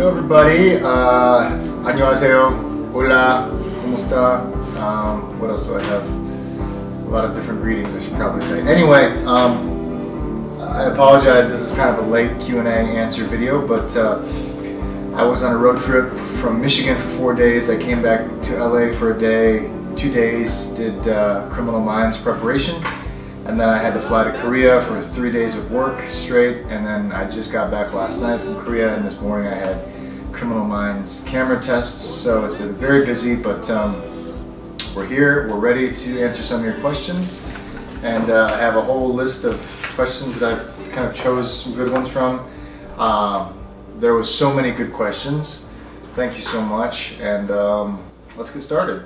Hello everybody, 안녕하세요, hola, ¿cómo está? What else do I have? A lot of different greetings I should probably say. Anyway, I apologize, this is kind of a late Q&A answer video, but I was on a road trip from Michigan for 4 days. I came back to LA for a day, 2 days, did Criminal Minds preparation. And then I had to fly to Korea for 3 days of work straight, and then I just got back last night from Korea, and this morning I had Criminal Minds camera tests, so it's been very busy, but we're here, we're ready to answer some of your questions, and I have a whole list of questions that I've kind of chose some good ones from. There was so many good questions. Thank you so much, and let's get started.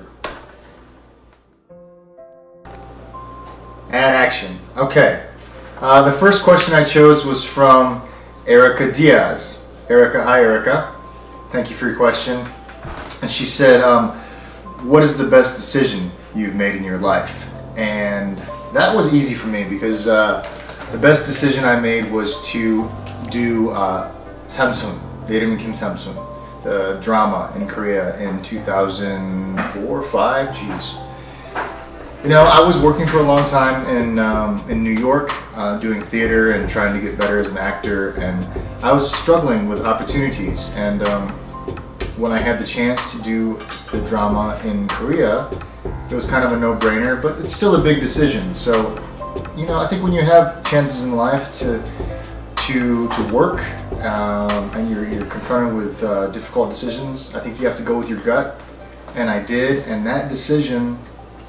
And action. Okay. The first question I chose was from Erica Diaz. Erica, hi Erica. Thank you for your question. And she said, what is the best decision you've made in your life? And that was easy for me because the best decision I made was to do Samsun, 이름은 Kim Samsun, the drama in Korea in 2004 or 5, geez. You know, I was working for a long time in New York, doing theater and trying to get better as an actor, and I was struggling with opportunities. And when I had the chance to do the drama in Korea, it was kind of a no-brainer, but it's still a big decision. So, you know, I think when you have chances in life to work and you're confronted with difficult decisions, I think you have to go with your gut, and I did, and that decision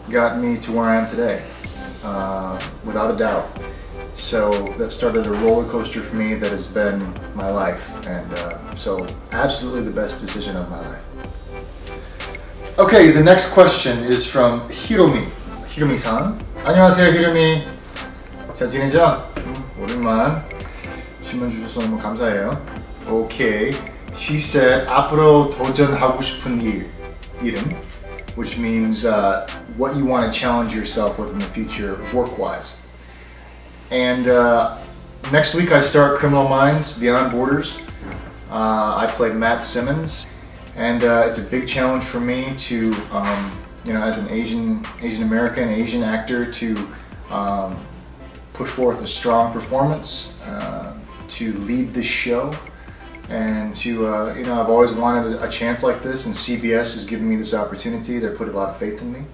got me to where I am today, without a doubt. So that started a roller coaster for me that has been my life, and so absolutely the best decision of my life. Okay, the next question is from Hiromi. Hiromi-san. 안녕하세요, Hiromi. 잘 지내죠? 오랜만. 질문 주셔서 너무 감사해요. Okay. She said, 앞으로 도전하고 싶은 이름, which means what you want to challenge yourself with in the future, work-wise. And next week I start Criminal Minds Beyond Borders. I played Matt Simmons, and it's a big challenge for me to, you know, as an Asian American, Asian actor, to put forth a strong performance, to lead this show. And to, you know, I've always wanted a chance like this, and CBS has given me this opportunity. They put a lot of faith in me,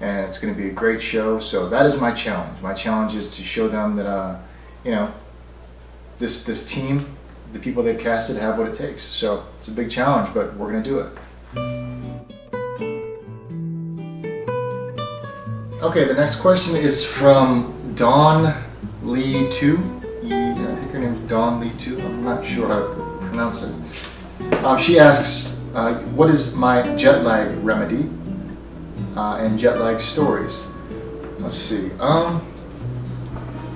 and it's going to be a great show. So that is my challenge. My challenge is to show them that, you know, this team, the people they've casted, have what it takes. So it's a big challenge, but we're going to do it. Okay, the next question is from Dawn Lee 2. I think her name is Dawn Lee 2. I'm not sure how to pronounce it. She asks, what is my jet lag remedy and jet lag stories? Let's see.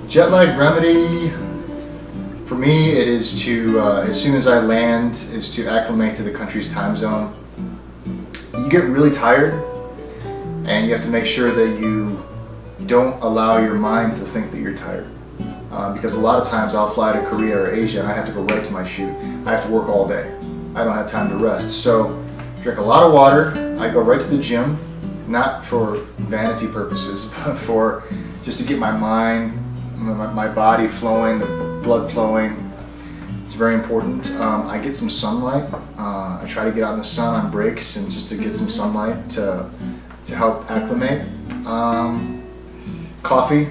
Jet lag remedy, for me, it is to, as soon as I land, is to acclimate to the country's time zone. You get really tired, and you have to make sure that you don't allow your mind to think that you're tired. Because a lot of times I'll fly to Korea or Asia and I have to go right to my shoot. I have to work all day. I don't have time to rest. So drink a lot of water. I go right to the gym, not for vanity purposes, but for just to get my mind, my body flowing, the blood flowing. It's very important. I get some sunlight. I try to get out in the sun on breaks and just to get some sunlight to help acclimate. Coffee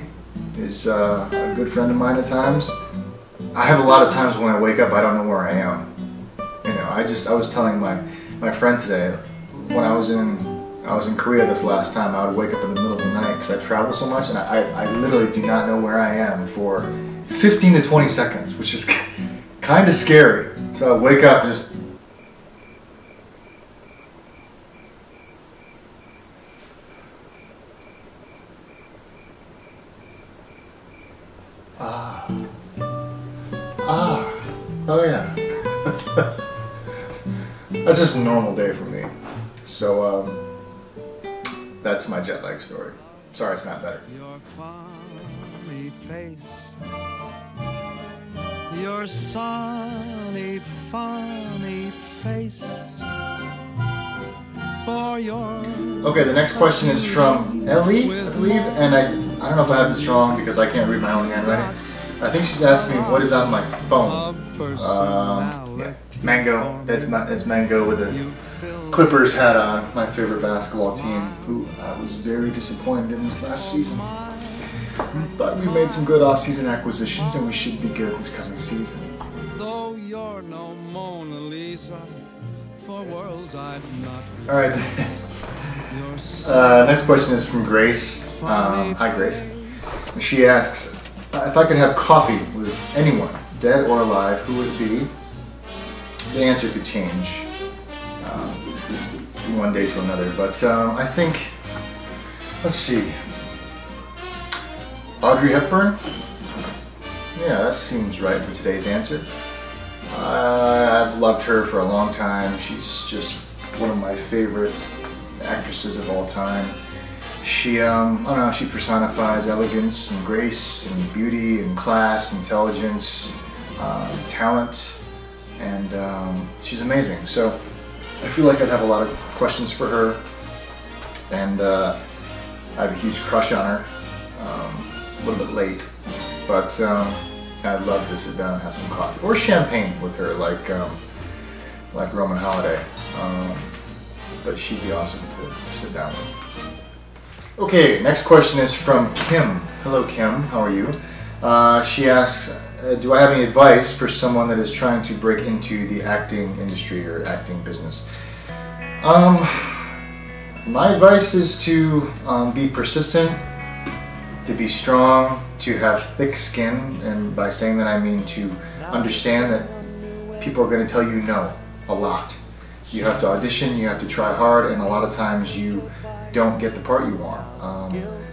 is a good friend of mine at times. I have a lot of times when I wake up I don't know where I am. You know, I was telling my friend today, when I was in Korea this last time, I would wake up in the middle of the night because I travel so much, and I literally do not know where I am for 15 to 20 seconds, which is kind of scary. So I wake up and just oh yeah. That's just a normal day for me. So that's my jet lag story. Sorry, it's not better. Your funny face, your sunny, funny face. For your Okay, the next question is from Ellie, I believe, and I don't know if I have this wrong because I can't read my own handwriting. I think she's asking me what is on my phone. Yeah, Mango. That's Mango with a Clippers hat on. My favorite basketball team, who I was very disappointed in this last season. But we made some good off-season acquisitions, and we should be good this coming season. Though you're no Mona Lisa, for worlds I'd not. All right. Next question is from Grace. Hi, Grace. She asks, if I could have coffee with anyone, dead or alive, who would it be? The answer could change from one day to another, but I think, let's see, Audrey Hepburn? Yeah, that seems right for today's answer. I've loved her for a long time. She's just one of my favorite actresses of all time. She, I don't know, she personifies elegance and grace and beauty and class, intelligence, talent, and she's amazing. So I feel like I'd have a lot of questions for her, and I have a huge crush on her. A little bit late, but I'd love to sit down and have some coffee or champagne with her, like Roman Holiday. But she'd be awesome to sit down with. Okay, next question is from Kim. Hello, Kim. How are you? She asks, do I have any advice for someone that is trying to break into the acting industry or acting business? My advice is to be persistent, to be strong, to have thick skin, and by saying that I mean to understand that people are going to tell you no a lot. You have to audition, you have to try hard, and a lot of times you don't get the part you want.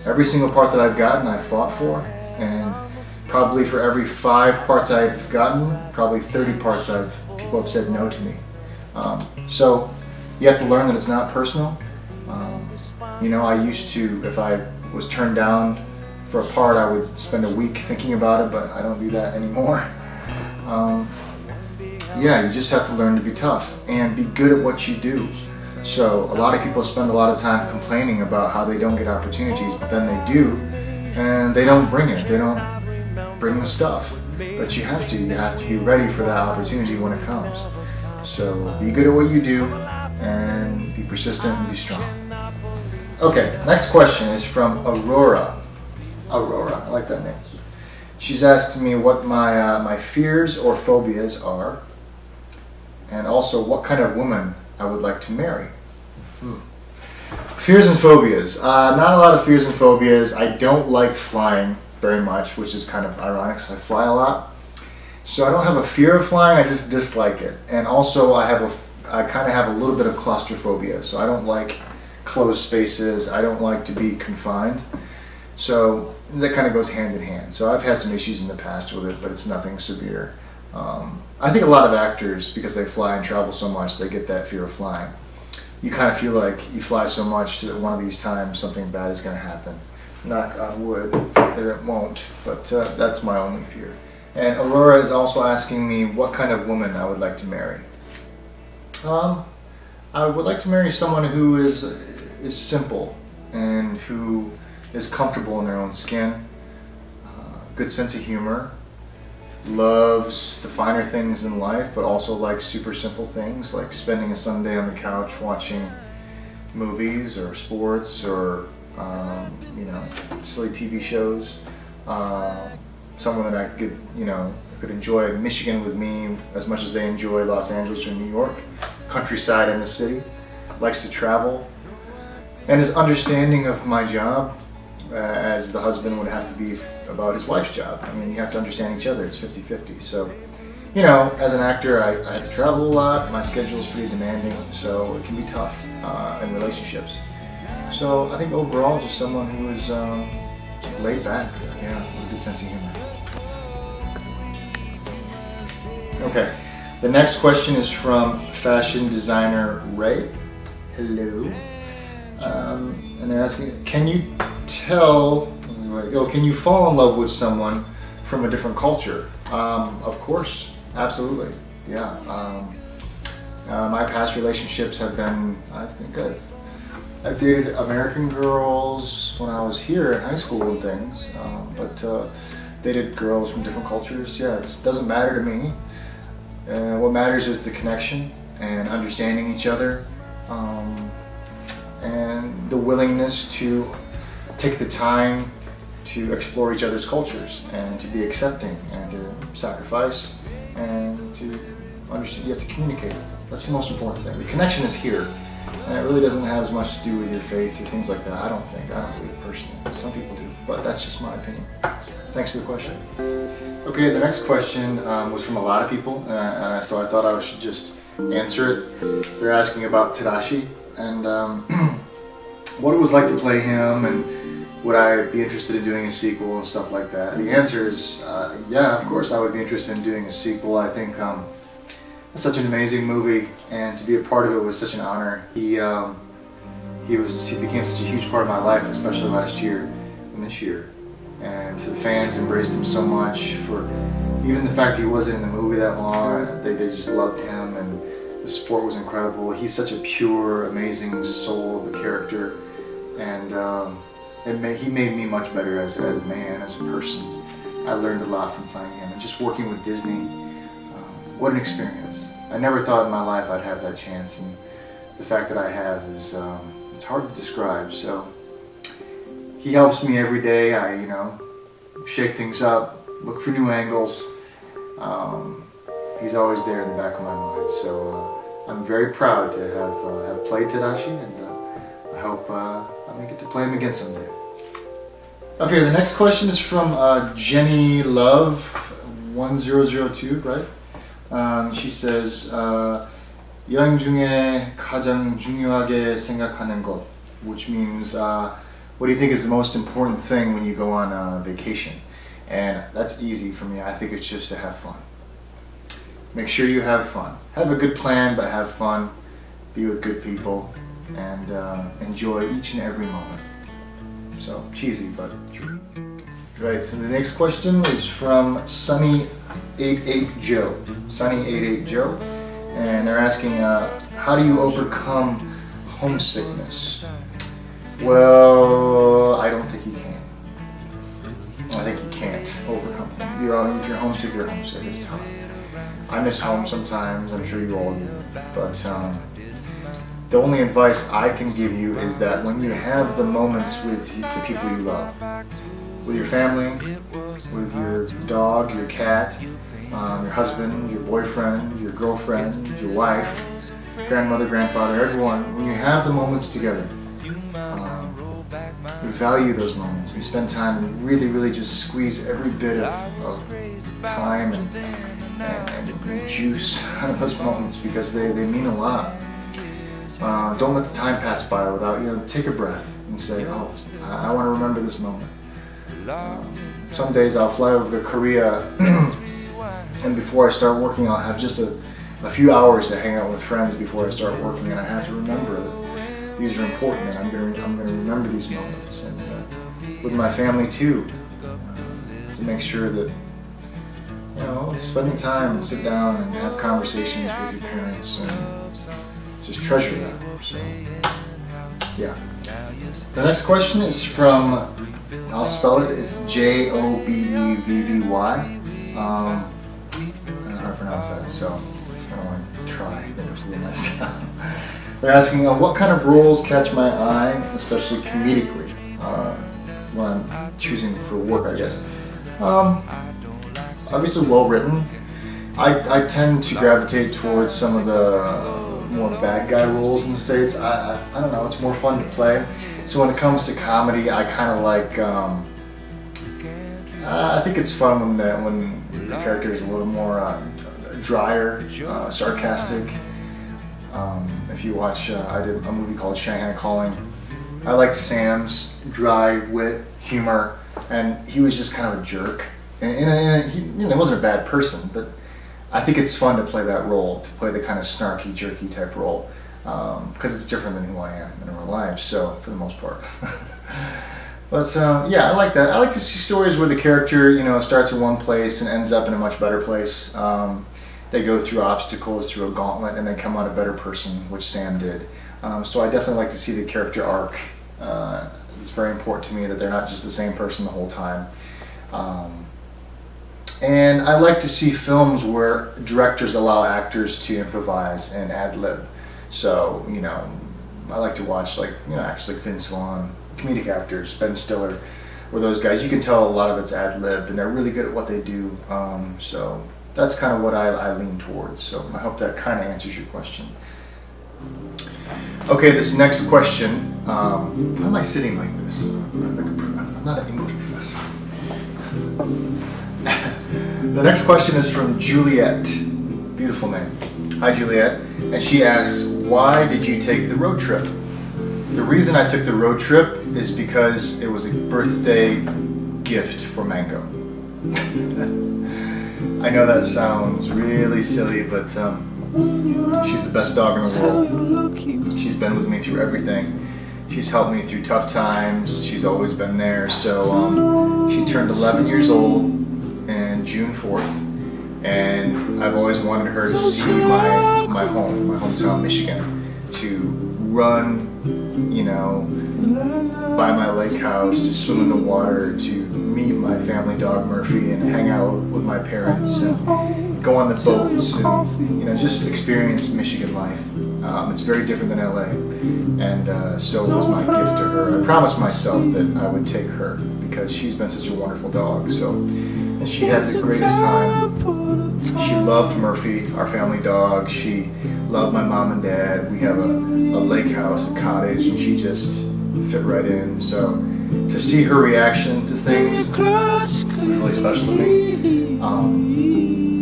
Every single part that I've gotten, I've fought for, and probably for every 5 parts I've gotten, probably 30 parts people have said no to me. So you have to learn that it's not personal. You know, I used to, if I was turned down for a part, I would spend a week thinking about it, but I don't do that anymore. Yeah, you just have to learn to be tough and be good at what you do. So a lot of people spend a lot of time complaining about how they don't get opportunities, but then they do, and they don't bring it. They don't bring the stuff. But you have to be ready for that opportunity when it comes. So be good at what you do, and be persistent and be strong. Okay, next question is from Aurora. Aurora, I like that name. She's asked me what my fears or phobias are, and also what kind of woman I would like to marry. Fears and phobias. Not a lot of fears and phobias. I don't like flying very much, which is kind of ironic because I fly a lot. So I don't have a fear of flying, I just dislike it. And also I kind of have a little bit of claustrophobia, so I don't like closed spaces. I don't like to be confined. So that kind of goes hand in hand. So I've had some issues in the past with it, but it's nothing severe. I think a lot of actors, because they fly and travel so much, they get that fear of flying. You kind of feel like you fly so much that one of these times something bad is going to happen. Knock on wood that it won't, but that's my only fear. And Aurora is also asking me what kind of woman I would like to marry. I would like to marry someone who is simple and who is comfortable in their own skin, good sense of humor, loves the finer things in life, but also likes super simple things like spending a Sunday on the couch watching movies or sports or you know, silly TV shows. Someone that I could enjoy Michigan with me as much as they enjoy Los Angeles or New York. Countryside in the city, likes to travel, and is understanding of my job, as the husband would have to be about his wife's job. I mean, you have to understand each other. It's 50-50. So, you know, as an actor, I have to travel a lot. My schedule is pretty demanding, so it can be tough in relationships. So I think overall, just someone who is laid back, yeah, with a good sense of humor. Okay, the next question is from fashion designer Ray. Hello. And they're asking, can you fall in love with someone from a different culture? Of course, absolutely, yeah. My past relationships have been, I think, good. I've dated American girls when I was here in high school and things, but dated girls from different cultures. Yeah, it doesn't matter to me. What matters is the connection and understanding each other, and the willingness to take the time to explore each other's cultures and to be accepting and to sacrifice and to understand. You have to communicate. That's the most important thing. The connection is here. And it really doesn't have as much to do with your faith or things like that. I don't believe personally. Some people do, but that's just my opinion. Thanks for the question. Okay, the next question was from a lot of people, so I thought I should just answer it. They're asking about Tadashi and what it was like to play him, and would I be interested in doing a sequel and stuff like that. The answer is yeah, of course I would be interested in doing a sequel. I think it's such an amazing movie, and to be a part of it was such an honor. He became such a huge part of my life, especially last year and this year. And the fans embraced him so much, for even the fact that he wasn't in the movie that long. They just loved him, and the support was incredible. He's such a pure, amazing soul of a character, and he made me much better as a man, as a person. I learned a lot from playing him, and just working with Disney. What an experience. I never thought in my life I'd have that chance, and the fact that I have is, it's hard to describe. So he helps me every day. I, shake things up, look for new angles. He's always there in the back of my mind. So I'm very proud to have played Tadashi, and I hope I may get to play him again someday. Okay, the next question is from Jenny Love 1002, right? She says, 여행 중에 가장 중요하게 생각하는 것, which means, what do you think is the most important thing when you go on vacation? And that's easy for me. I think it's just to have fun. Make sure you have fun. Have a good plan, but have fun. Be with good people, and enjoy each and every moment. So, cheesy, but true. Right, so the next question is from Sunny88 Joe. Sunny88 Joe. And they're asking, how do you overcome homesickness? Well, I don't think you can. I think you can't overcome it. If you're homesick, you're homesick. It's tough. I miss home sometimes. I'm sure you all do. But the only advice I can give you is that when you have the moments with the people you love, with your family, with your dog, your cat, your husband, your boyfriend, your girlfriend, your wife, grandmother, grandfather, everyone, when you have the moments together, value those moments and spend time and really just squeeze every bit of time and juice out of those moments, because they mean a lot. Don't let the time pass by without, take a breath and say, oh, I want to remember this moment. Some days I'll fly over to Korea and before I start working I'll have just a few hours to hang out with friends before I start working, and I have to remember that these are important, and I'm going to remember these moments, and with my family too, to make sure that spending time and sit down and have conversations with your parents and just treasure that. So yeah. The next question is from, I'll spell it, it's Jobevvy. I don't know how to pronounce that, so I don't want to try to fool myself. They're asking, what kind of roles catch my eye, especially comedically, when I'm choosing for work, I guess. Obviously well written. I tend to gravitate towards some of the more bad guy roles in the States. I don't know, it's more fun to play. So when it comes to comedy, I kind of like, I think it's fun when the character is a little more drier, sarcastic. If you watch, I did a movie called Shanghai Calling. I liked Sam's dry wit, humor, and he was just kind of a jerk. And he wasn't a bad person, but I think it's fun to play that role, to play the kind of snarky, jerky type role, because it's different than who I am in real life, so, for the most part. But yeah, I like that. I like to see stories where the character, you know, starts in one place and ends up in a much better place. They go through obstacles, through a gauntlet, and then come out a better person, which Sam did. So I definitely like to see the character arc. It's very important to me that they're not just the same person the whole time. And I like to see films where directors allow actors to improvise and ad-lib. So, you know, I like to watch, like, you know, actors like Vince Vaughn, comedic actors, Ben Stiller, where those guys, you can tell a lot of it's ad-libbed and they're really good at what they do. So that's kind of what I lean towards. So I hope that kind of answers your question. Okay, this next question, why am I sitting like this? I'm not an English professor. The next question is from Juliet. Beautiful name. Hi, Juliet. And she asks, why did you take the road trip? The reason I took the road trip is because it was a birthday gift for Mango. I know that sounds really silly, but she's the best dog in the world. She's been with me through everything. She's helped me through tough times. She's always been there. So she turned 11 years old in June 4th, and I've always wanted her to see my home, my hometown, Michigan, to run, you know, by my lake house, to swim in the water, to meet my family dog Murphy and hang out with my parents and go on the boats and, you know, just experience Michigan life. It's very different than LA, and so it was my gift to her. I promised myself that I would take her because she's been such a wonderful dog. So, and she had the greatest time. She loved Murphy, our family dog. She loved my mom and dad. We have a lake house, a cottage, and she just fit right in. So to see her reaction to things was really special to me.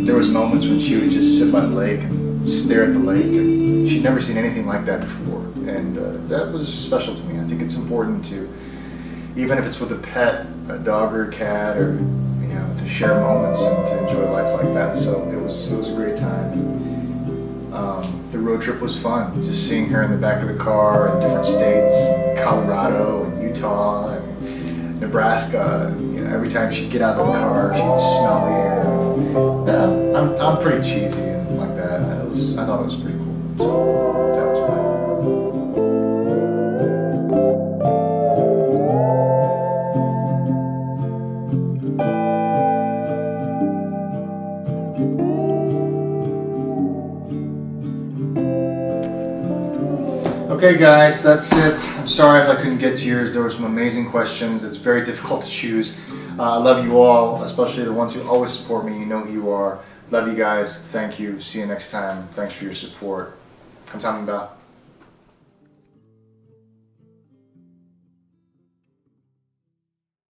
There was moments when she would just sit by the lake and stare at the lake, and she'd never seen anything like that before, and that was special to me. I think it's important to, even if it's with a pet, a dog or a cat, or, you know, to share moments and to enjoy life like that. So it was a great time. The road trip was fun, just seeing her in the back of the car in different states, Colorado and Utah and Nebraska. And, you know, every time she'd get out of the car, she'd smell the air. I'm pretty cheesy and like that. I thought it was pretty cool. So that was fun. Okay guys, that's it. I'm sorry if I couldn't get to yours. There were some amazing questions. It's very difficult to choose. I love you all, especially the ones who always support me. You know who you are. Love you guys. Thank you. See you next time. Thanks for your support. 감사합니다.